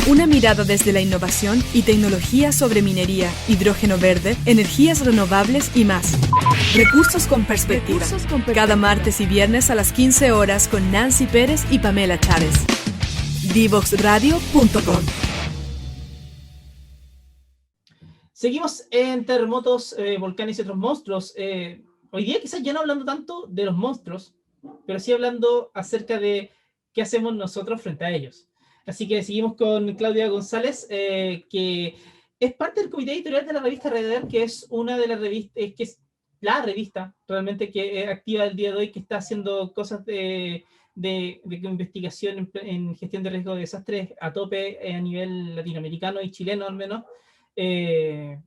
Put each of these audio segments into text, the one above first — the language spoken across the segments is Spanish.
Una mirada desde la innovación y tecnología sobre minería, hidrógeno verde, energías renovables y más. Recursos con perspectiva. Cada martes y viernes a las 15 horas con Nancy Pérez y Pamela Chávez. Divoxradio.com. Seguimos en terremotos, volcanes y otros monstruos. Hoy día quizás ya no hablando tanto de los monstruos, pero sí hablando acerca de qué hacemos nosotros frente a ellos. Así que seguimos con Claudia González, que es parte del comité editorial de la revista Reder, que es una de las revistas, que es la revista realmente que es activa el día de hoy, que está haciendo cosas de investigación en gestión de riesgo de desastres a tope a nivel latinoamericano y chileno al menos. Eh,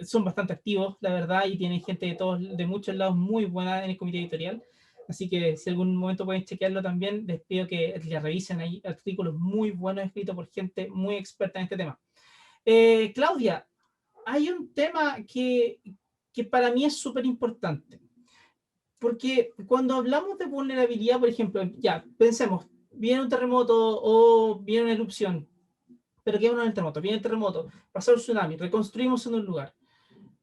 Son bastante activos, la verdad, y tienen gente de muchos lados muy buena en el comité editorial. Así que si algún momento pueden chequearlo también, les pido que le revisen. Hay artículos muy buenos escritos por gente muy experta en este tema. Claudia, hay un tema que para mí es súper importante. Porque cuando hablamos de vulnerabilidad, por ejemplo, ya, pensemos, viene un terremoto o viene una erupción, pero ¿qué es un terremoto? Viene el terremoto, pasó el tsunami, reconstruimos en un lugar.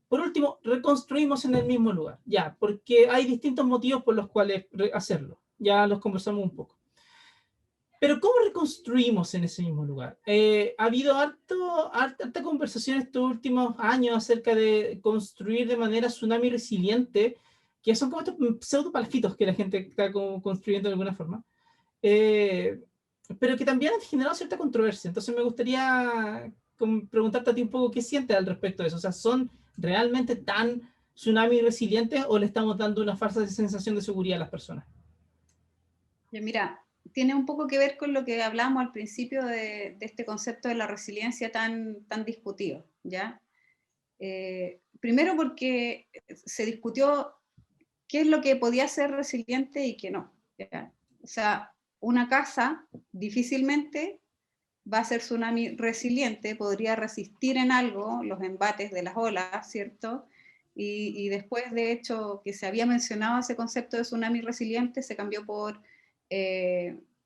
Por último, reconstruimos en el mismo lugar, ya, porque hay distintos motivos por los cuales hacerlo. Ya los conversamos un poco. Pero ¿cómo reconstruimos en ese mismo lugar? Ha habido harta conversación estos últimos años acerca de construir de manera tsunami resiliente, que son como estos pseudo palafitos que la gente está como construyendo de alguna forma. Eh, pero que también han generado cierta controversia. Entonces me gustaría preguntarte a ti un poco qué sientes al respecto de eso. O sea, ¿son realmente tan tsunami resilientes o le estamos dando una falsa sensación de seguridad a las personas? Ya, mira, tiene un poco que ver con lo que hablábamos al principio de este concepto de la resiliencia tan discutido, ¿ya? Primero porque se discutió qué es lo que podía ser resiliente y qué no, ¿ya? O sea, una casa difícilmente va a ser tsunami resiliente, podría resistir en algo los embates de las olas, ¿cierto? Y después, de hecho, que se había mencionado ese concepto de tsunami resiliente, se cambió por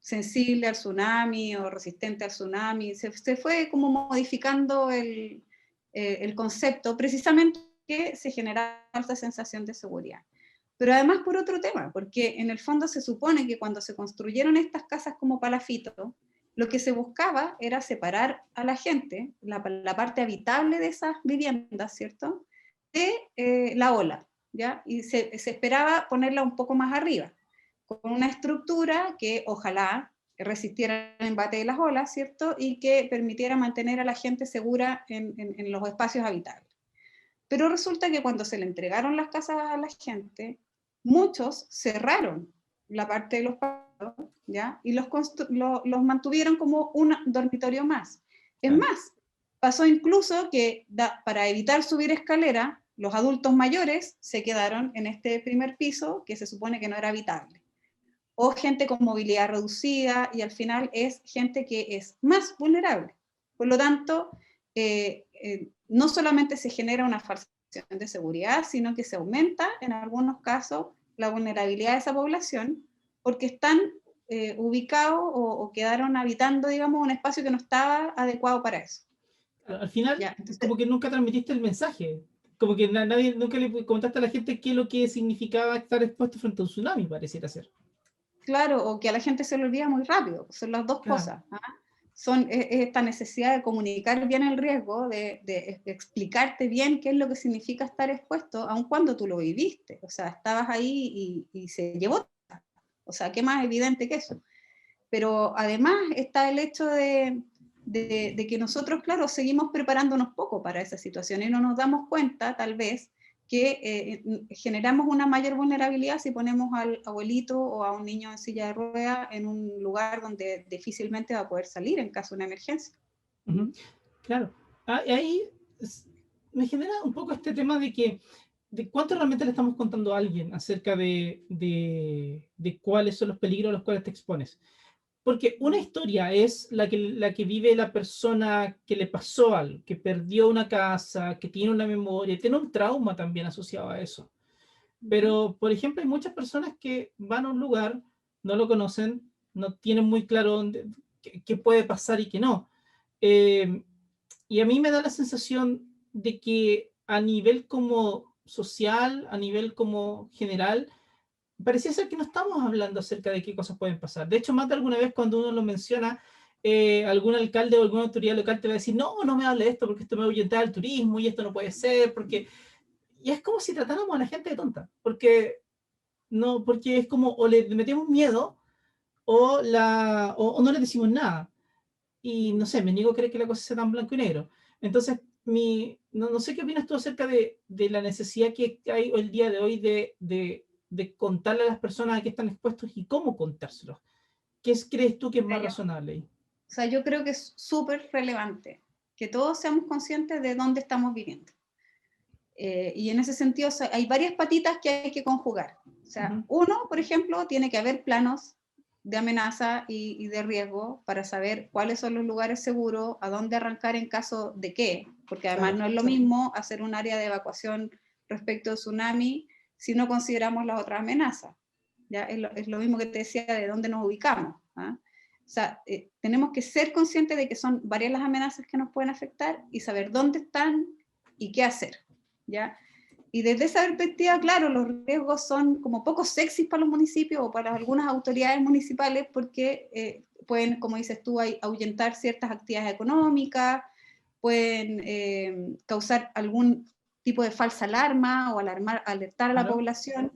sensible al tsunami o resistente al tsunami. Se fue como modificando el concepto, precisamente que se generaba esta sensación de seguridad. Pero además por otro tema, porque en el fondo se supone que cuando se construyeron estas casas como palafito, lo que se buscaba era separar a la gente, la parte habitable de esas viviendas, ¿cierto?, de la ola, ¿ya? Y se esperaba ponerla un poco más arriba, con una estructura que ojalá resistiera el embate de las olas, ¿cierto?, y que permitiera mantener a la gente segura en los espacios habitables. Pero resulta que cuando se le entregaron las casas a la gente, muchos cerraron la parte de los patios, ¿ya? Y los mantuvieron como un dormitorio más. Es más, pasó incluso que para evitar subir escalera, los adultos mayores se quedaron en este primer piso que se supone que no era habitable. O gente con movilidad reducida, y al final es gente que es más vulnerable. Por lo tanto, no solamente se genera una falsa sensación de seguridad, sino que se aumenta en algunos casos la vulnerabilidad de esa población porque están ubicados o quedaron habitando, digamos, un espacio que no estaba adecuado para eso. Al final, Ya, entonces, como que nunca transmitiste el mensaje. Como que nadie, nunca le contaste a la gente qué es lo que significaba estar expuesto frente a un tsunami, pareciera ser. claro, o que a la gente se le olvida muy rápido, son las dos cosas. ¿Ah? Es esta necesidad de comunicar bien el riesgo, de explicarte bien qué es lo que significa estar expuesto, aun cuando tú lo viviste. O sea, estabas ahí y se llevó. O sea, ¿qué más evidente que eso? Pero además está el hecho de que nosotros, claro, seguimos preparándonos poco para esa situación y no nos damos cuenta, tal vez, que generamos una mayor vulnerabilidad si ponemos al abuelito o a un niño en silla de ruedas en un lugar donde difícilmente va a poder salir en caso de una emergencia. Claro. Ahí me genera un poco este tema de cuánto realmente le estamos contando a alguien acerca de cuáles son los peligros a los cuales te expones. Porque una historia es la que vive la persona que le pasó algo, que perdió una casa, que tiene una memoria, tiene un trauma también asociado a eso. Pero, por ejemplo, hay muchas personas que van a un lugar, no lo conocen, no tienen muy claro qué puede pasar y qué no. Y a mí me da la sensación de que a nivel como social, a nivel como general, parecía ser que no estamos hablando acerca de qué cosas pueden pasar. De hecho, más de alguna vez cuando uno lo menciona, algún alcalde o alguna autoridad local te va a decir, no, no me hable de esto porque esto me va a ahuyentar al turismo y esto no puede ser, porque... Y es como si tratáramos a la gente de tonta, porque, no, porque es como o le metemos miedo o no le decimos nada. Y no sé, me niego a creer que la cosa sea tan blanco y negro. Entonces, no sé qué opinas tú acerca de la necesidad que hay el día de hoy de contarle a las personas a qué están expuestos y cómo contárselos. Crees tú que es más razonable ahí? O sea, yo creo que es súper relevante que todos seamos conscientes de dónde estamos viviendo. Y en ese sentido, o sea, hay varias patitas que hay que conjugar. O sea, uno, por ejemplo, tiene que haber planos de amenaza y de riesgo para saber cuáles son los lugares seguros, a dónde arrancar en caso de qué, porque además Claro, no es lo mismo hacer un área de evacuación respecto a tsunami si no consideramos las otras amenazas. ¿Ya? Es lo mismo que te decía de dónde nos ubicamos. ¿Ah? O sea, tenemos que ser conscientes de que son varias las amenazas que nos pueden afectar y saber dónde están y qué hacer. ¿Ya? Y desde esa perspectiva, claro, los riesgos son como poco sexys para los municipios o para algunas autoridades municipales porque pueden, como dices tú, ahuyentar ciertas actividades económicas, pueden causar algún tipo de falsa alarma o alertar a la claro. población,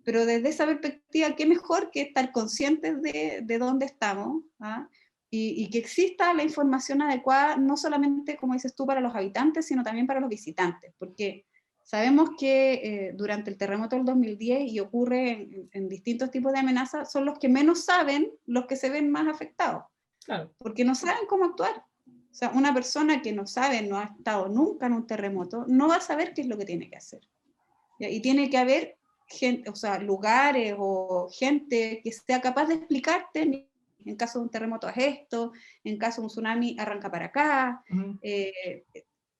pero desde esa perspectiva, qué mejor que estar conscientes de dónde estamos, ¿ah? Y que exista la información adecuada, no solamente, como dices tú, para los habitantes, sino también para los visitantes, porque sabemos que durante el terremoto del 2010 y ocurre en distintos tipos de amenazas, son los que menos saben los que se ven más afectados, Claro. porque no saben cómo actuar. O sea, una persona que no sabe, no ha estado nunca en un terremoto, no va a saber qué es lo que tiene que hacer. ¿Ya? Y tiene que haber gente, o sea, lugares o gente que sea capaz de explicarte, en caso de un terremoto haz esto, en caso de un tsunami arranca para acá,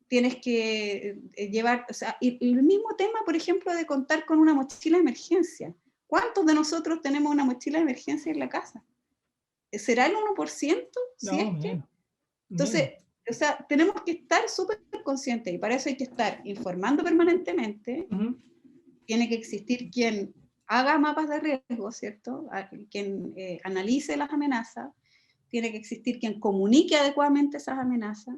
tienes que llevar, o sea, y el mismo tema, por ejemplo, de contar con una mochila de emergencia. ¿Cuántos de nosotros tenemos una mochila de emergencia en la casa? ¿Será el 1%? Si No, es que. menos. Entonces, o sea, tenemos que estar súper conscientes y para eso hay que estar informando permanentemente. Tiene que existir quien haga mapas de riesgo, ¿cierto? Quien analice las amenazas. Tiene que existir quien comunique adecuadamente esas amenazas.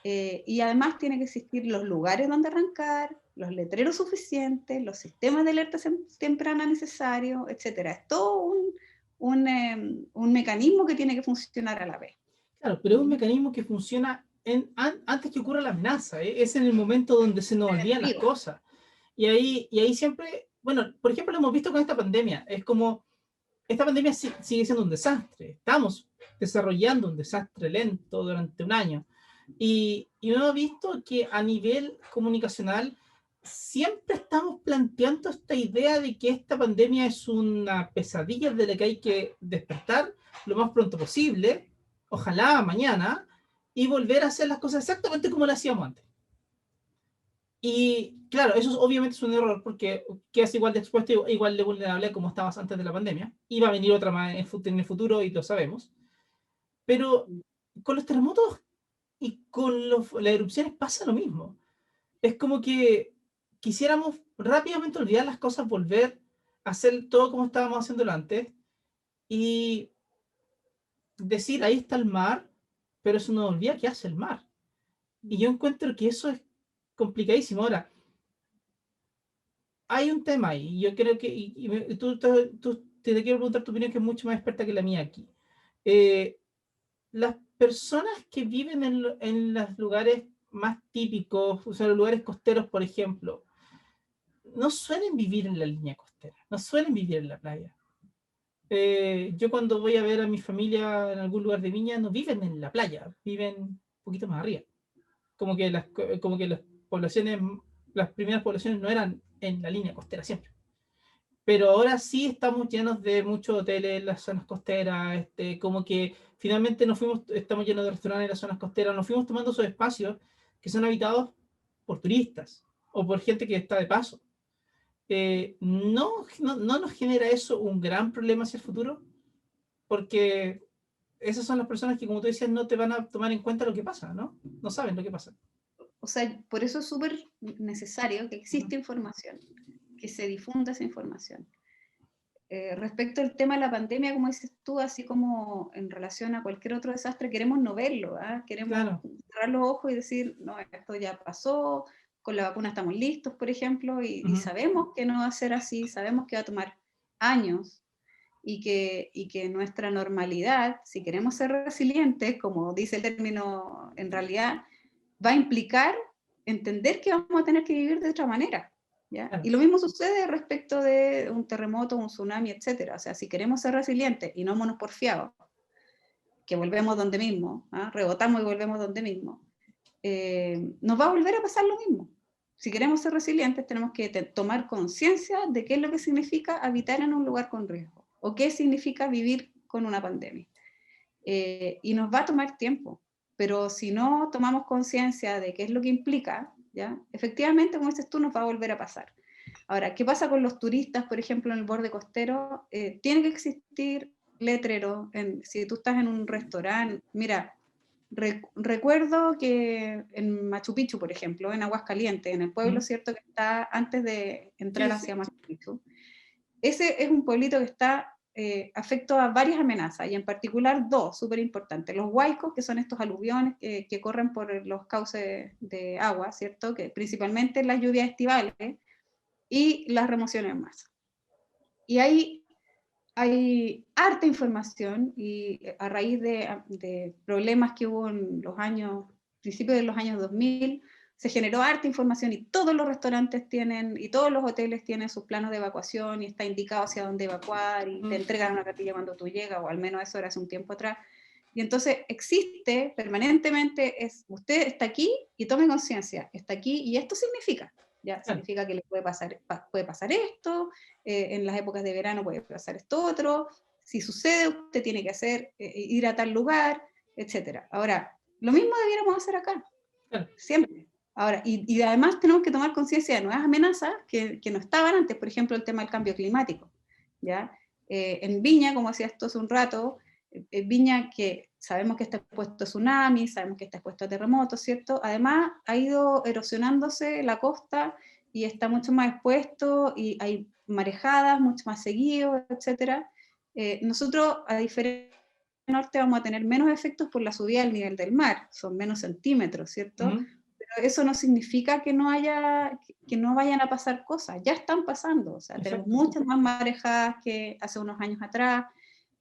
Y además tiene que existir los lugares donde arrancar, los letreros suficientes, los sistemas de alerta temprana necesarios, etc. Es todo un mecanismo que tiene que funcionar a la vez. Claro, pero es un mecanismo que funciona antes que ocurra la amenaza, ¿eh? Es en el momento donde se nos olvidan las cosas. Y ahí siempre, bueno, por ejemplo, lo hemos visto con esta pandemia. Es como, esta pandemia sigue siendo un desastre. Estamos desarrollando un desastre lento durante un año. Y hemos visto que a nivel comunicacional siempre estamos planteando esta idea de que esta pandemia es una pesadilla de la que hay que despertar lo más pronto posible, ojalá mañana, y volver a hacer las cosas exactamente como lo hacíamos antes. Y claro, eso obviamente es un error porque quedas igual de expuesto, igual de vulnerable como estabas antes de la pandemia. Y va a venir otra más en el futuro y lo sabemos. Pero con los terremotos y con las erupciones pasa lo mismo. Es como que quisiéramos rápidamente olvidar las cosas, volver a hacer todo como estábamos haciéndolo antes y decir, ahí está el mar, pero eso nos olvida qué hace el mar. Y yo encuentro que eso es complicadísimo. Ahora, hay un tema ahí, y yo creo que, tú te quiero preguntar tu opinión, que es mucho más experta que la mía aquí. Las personas que viven en los lugares más típicos, o sea, los lugares costeros, por ejemplo, no suelen vivir en la línea costera, no suelen vivir en la playa. Yo cuando voy a ver a mi familia en algún lugar de Viña, no viven en la playa, viven un poquito más arriba. Como que las poblaciones, las primeras poblaciones no eran en la línea costera siempre. Pero ahora sí estamos llenos de muchos hoteles en las zonas costeras, como que finalmente estamos llenos de restaurantes en las zonas costeras, nos fuimos tomando esos espacios que son habitados por turistas o por gente que está de paso. No nos genera eso un gran problema hacia el futuro, porque esas son las personas que, como tú decías, no te van a tomar en cuenta lo que pasa, ¿no? No saben lo que pasa. O sea, por eso es súper necesario que exista información, que se difunda esa información. Respecto al tema de la pandemia, como dices tú, así como en relación a cualquier otro desastre, queremos no verlo, ¿eh? Queremos cerrar los ojos y decir, no, esto ya pasó, con la vacuna estamos listos, por ejemplo, y sabemos que no va a ser así, sabemos que va a tomar años, y que nuestra normalidad, si queremos ser resilientes, como dice el término en realidad, va a implicar entender que vamos a tener que vivir de otra manera. ¿Ya? Claro. Y lo mismo sucede respecto de un terremoto, un tsunami, etc. O sea, si queremos ser resilientes y no monoporfiados, que volvemos donde mismo, ¿eh? Rebotamos y volvemos donde mismo, nos va a volver a pasar lo mismo. Si queremos ser resilientes, tenemos que tomar conciencia de qué es lo que significa habitar en un lugar con riesgo, o qué significa vivir con una pandemia. Y nos va a tomar tiempo, pero si no tomamos conciencia de qué es lo que implica, ¿ya? Efectivamente, como dices tú, nos va a volver a pasar. Ahora, ¿qué pasa con los turistas, por ejemplo, en el borde costero? Tiene que existir letrero. Si tú estás en un restaurante, mira, recuerdo que en Machu Picchu, por ejemplo, en Aguascalientes, en el pueblo, ¿cierto?, que está antes de entrar hacia Machu Picchu, ese es un pueblito que está afecto a varias amenazas, y en particular dos, súper importantes. Los huaicos, que son estos aluviones que corren por los cauces de agua, ¿cierto?, que principalmente las lluvias estivales, y las remociones en masa. Y hay harta información, y a raíz de problemas que hubo en los años, principios de los años 2000, se generó harta información, y todos los restaurantes tienen, y todos los hoteles tienen sus planos de evacuación, y está indicado hacia dónde evacuar, y te entregan una cartilla cuando tú llegas, o al menos eso era hace un tiempo atrás. Y entonces existe permanentemente, usted está aquí y tome conciencia, está aquí, y esto significa, ya, significa que le puede pasar esto, en las épocas de verano puede pasar esto otro, si sucede, usted tiene que hacer, ir a tal lugar, etc. Ahora, lo mismo debiéramos hacer acá, siempre. Ahora, y además tenemos que tomar conciencia de nuevas amenazas que no estaban antes, por ejemplo, el tema del cambio climático, ¿ya? En Viña, como decías tú hace un rato, Viña, que sabemos que está expuesto a tsunamis, sabemos que está expuesto a terremotos, ¿cierto? Además, ha ido erosionándose la costa y está mucho más expuesto, y hay marejadas mucho más seguido, etc. Nosotros, a diferencia del norte, vamos a tener menos efectos por la subida del nivel del mar, son menos centímetros, ¿cierto? Pero eso no significa que no vayan a pasar cosas, ya están pasando, o sea, tenemos muchas más marejadas que hace unos años atrás,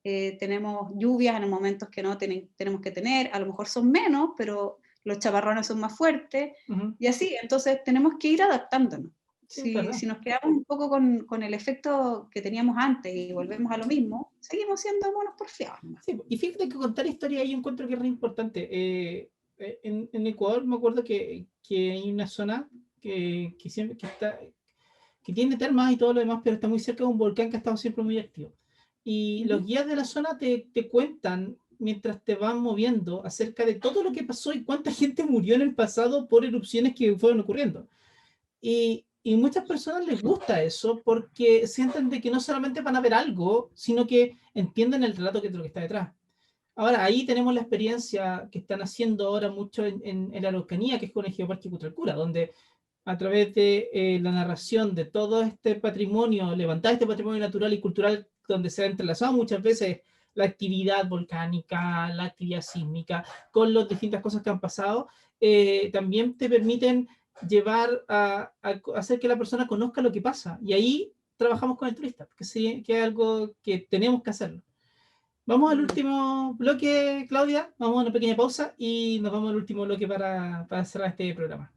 tenemos lluvias en momentos que no tenemos que tener, a lo mejor son menos, pero los chaparrones son más fuertes, y así, entonces tenemos que ir adaptándonos. Si nos quedamos un poco con el efecto que teníamos antes y volvemos a lo mismo, seguimos siendo monos porfiados. Sí, y fíjate que contar historia ahí encuentro que es re importante. En Ecuador me acuerdo que hay una zona que tiene termas y todo lo demás, pero está muy cerca de un volcán que ha estado siempre muy activo. Y los guías de la zona te cuentan, mientras te van moviendo, acerca de todo lo que pasó y cuánta gente murió en el pasado por erupciones que fueron ocurriendo. Y muchas personas les gusta eso porque sienten de que no solamente van a ver algo, sino que entienden el relato de lo que está detrás. Ahora, ahí tenemos la experiencia que están haciendo ahora mucho en la Araucanía, que es con el Geoparque Cutralcura, donde a través de la narración de todo este patrimonio, levantar este patrimonio natural y cultural, donde se ha entrelazado muchas veces la actividad volcánica, la actividad sísmica, con las distintas cosas que han pasado, también te permiten llevar a hacer que la persona conozca lo que pasa. Y ahí trabajamos con el turista, que es algo que tenemos que hacerlo. Vamos al último bloque, Claudia. Vamos a una pequeña pausa y nos vamos al último bloque para cerrar este programa.